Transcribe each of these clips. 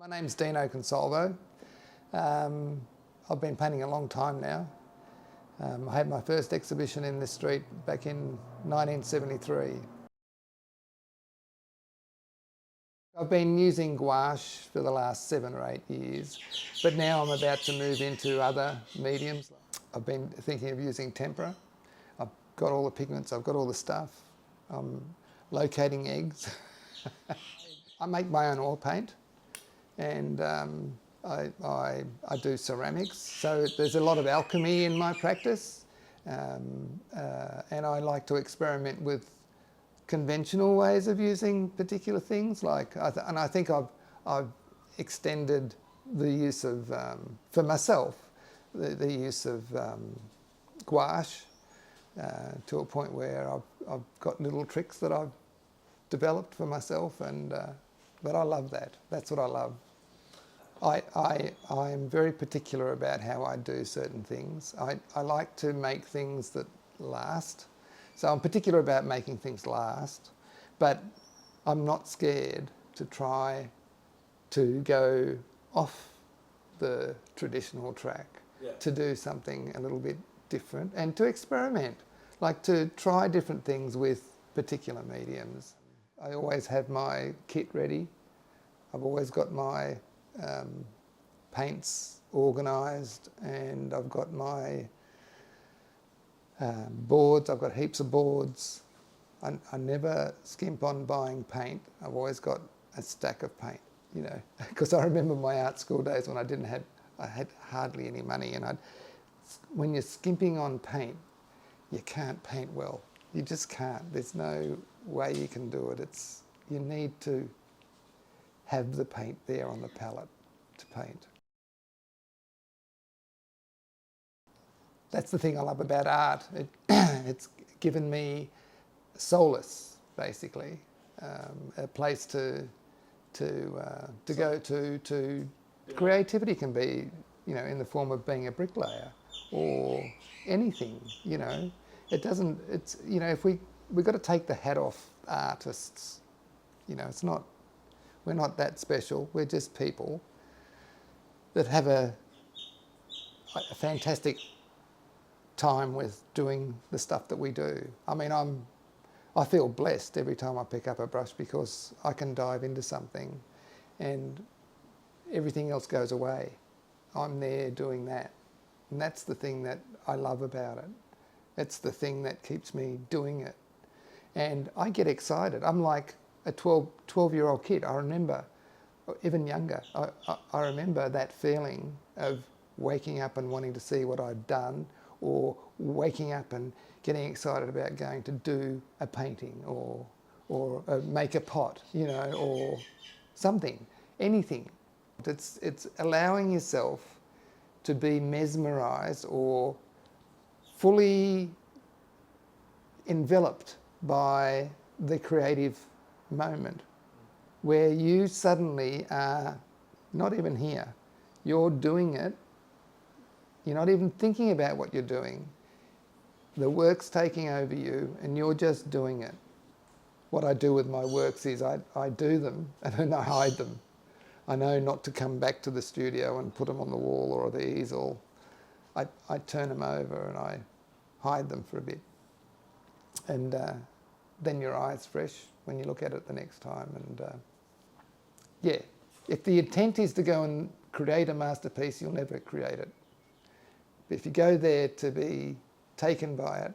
My name's Dino Consalvo. I've been painting a long time now. I had my first exhibition in this street back in 1973. I've been using gouache for the last 7 or 8 years, but now I'm about to move into other mediums. I've been thinking of using tempera. I've got all the pigments, I've got all the stuff. I'm locating eggs. I make my own oil paint, and I do ceramics, so there's a lot of alchemy in my practice, and I like to experiment with conventional ways of using particular things. And I think I've extended the use of, for myself, the use of gouache to a point where I've got little tricks that I've developed for myself, and but I love that. That's what I love. I'm very particular about how I do certain things. I like to make things that last. So I'm particular about making things last, but I'm not scared to try to go off the traditional track, to do something a little bit different and to experiment, like to try different things with particular mediums. I always have my kit ready. I've always got my paints organised, and I've got my boards. I've got heaps of boards. I never skimp on buying paint. I've always got a stack of paint, you know, because I remember my art school days when I had hardly any money, and when you're skimping on paint, you can't paint well. You just can't. There's no way you can do it. You need to have the paint there on the palette to paint. That's the thing I love about art. It's given me solace, basically, a place to go to. Creativity can be, you know, in the form of being a bricklayer or anything. You know, it doesn't. It's, you know, if we've got to take the hat off artists. You know, it's not. We're not that special. We're just people that have a fantastic time with doing the stuff that we do. I mean, I feel blessed every time I pick up a brush, because I can dive into something and everything else goes away. I'm there doing that. And that's the thing that I love about it. It's the thing that keeps me doing it. And I get excited. I'm like a 12-year-old kid. I remember, even younger, I remember that feeling of waking up and wanting to see what I'd done, or waking up and getting excited about going to do a painting or make a pot, you know, or something, anything. It's allowing yourself to be mesmerised or fully enveloped by the creative moment, where you suddenly are not even here. You're doing it. You're not even thinking about what you're doing. The work's taking over you and you're just doing it. What I do with my works is I do them and then I hide them. I know not to come back to the studio and put them on the wall or the easel. I turn them over and I hide them for a bit. And then your eye's fresh when you look at it the next time. And yeah, if the intent is to go and create a masterpiece, you'll never create it. But if you go there to be taken by it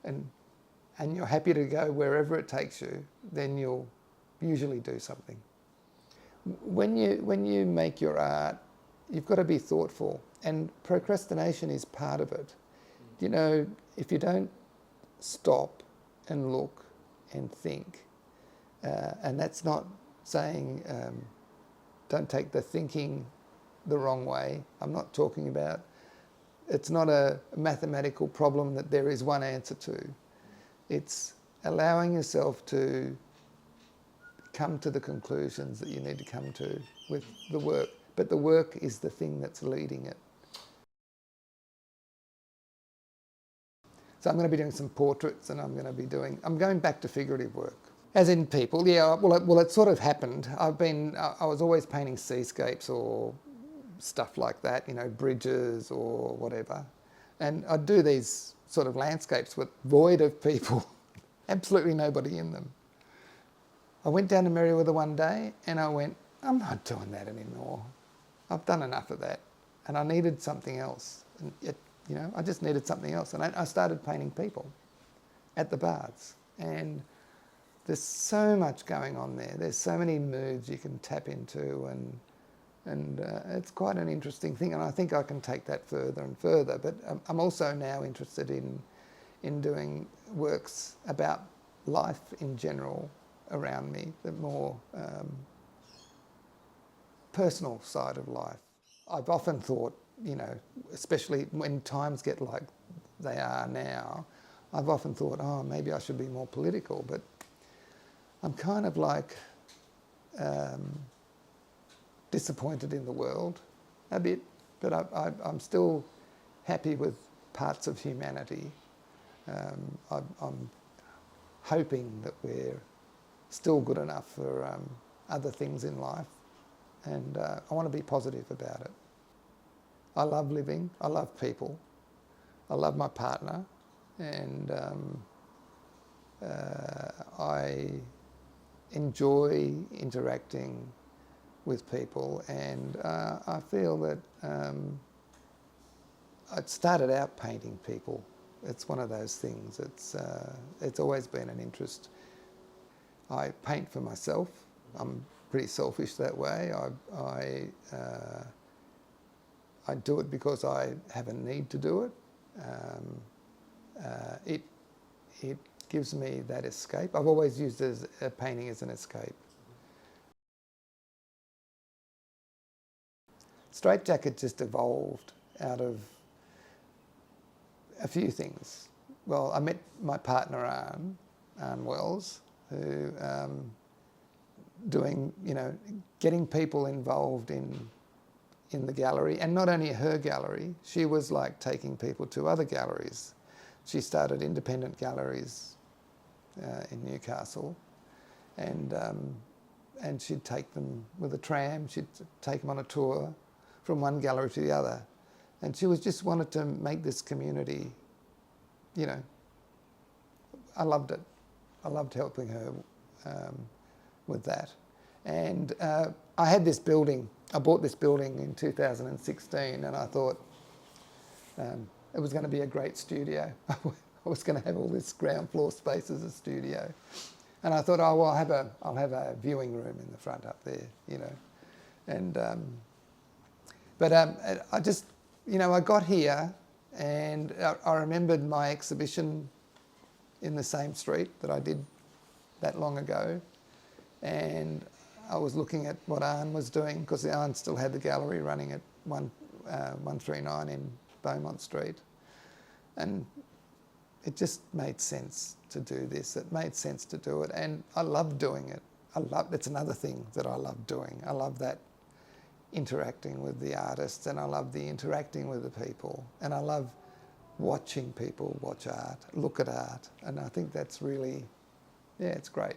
and you're happy to go wherever it takes you, then you'll usually do something. When you make your art, you've got to be thoughtful, and procrastination is part of it. You know, if you don't stop and look and think, and that's not saying don't take the thinking the wrong way. I'm not talking about, it's not a mathematical problem that there is one answer to. It's allowing yourself to come to the conclusions that you need to come to with the work. But the work is the thing that's leading it. So I'm going to be doing some portraits, and I'm going back to figurative work. As in people, yeah. Well, it sort of happened. I was always painting seascapes or stuff like that, you know, bridges or whatever. And I'd do these sort of landscapes with void of people, absolutely nobody in them. I went down to Merriweather one day and I went, I'm not doing that anymore. I've done enough of that. And I needed something else. And you know, I just needed something else. And I started painting people at the baths. And there's so much going on there. There's so many moods you can tap into, and it's quite an interesting thing. And I think I can take that further and further. But I'm also now interested in doing works about life in general around me, the more personal side of life. I've often thought, you know, especially when times get like they are now, I've often thought, oh, maybe I should be more political, but I'm kind of like disappointed in the world a bit, but I'm still happy with parts of humanity. I'm hoping that we're still good enough for other things in life, and I want to be positive about it. I love living, I love people, I love my partner, and I enjoy interacting with people, and I feel that I started out painting people. It's one of those things. It's always been an interest. I paint for myself. I'm pretty selfish that way. I do it because I have a need to do it. It gives me that escape. I've always used painting as an escape. Straitjacket just evolved out of a few things. Well, I met my partner Anne Wells, who doing, you know, getting people involved in the gallery, and not only her gallery. She was like taking people to other galleries. She started independent galleries in Newcastle, and she'd take them with a tram. She'd take them on a tour from one gallery to the other, and she was just wanted to make this community. You know, I loved it. I loved helping her with that, and I had this building. I bought this building in 2016, and I thought it was going to be a great studio. I was going to have all this ground floor space as a studio, and I thought, oh well, I'll have a viewing room in the front up there, you know, and but I just, you know, I got here, and I remembered my exhibition in the same street that I did that long ago, and I was looking at what Arne was doing, because Arne still had the gallery running at 139 in Beaumont Street, and it just made sense to do this. It made sense to do it, and I love doing it. It's another thing that I love doing. I love that interacting with the artists, and I love the interacting with the people, and I love watching people watch art, look at art, and I think that's really, yeah, it's great.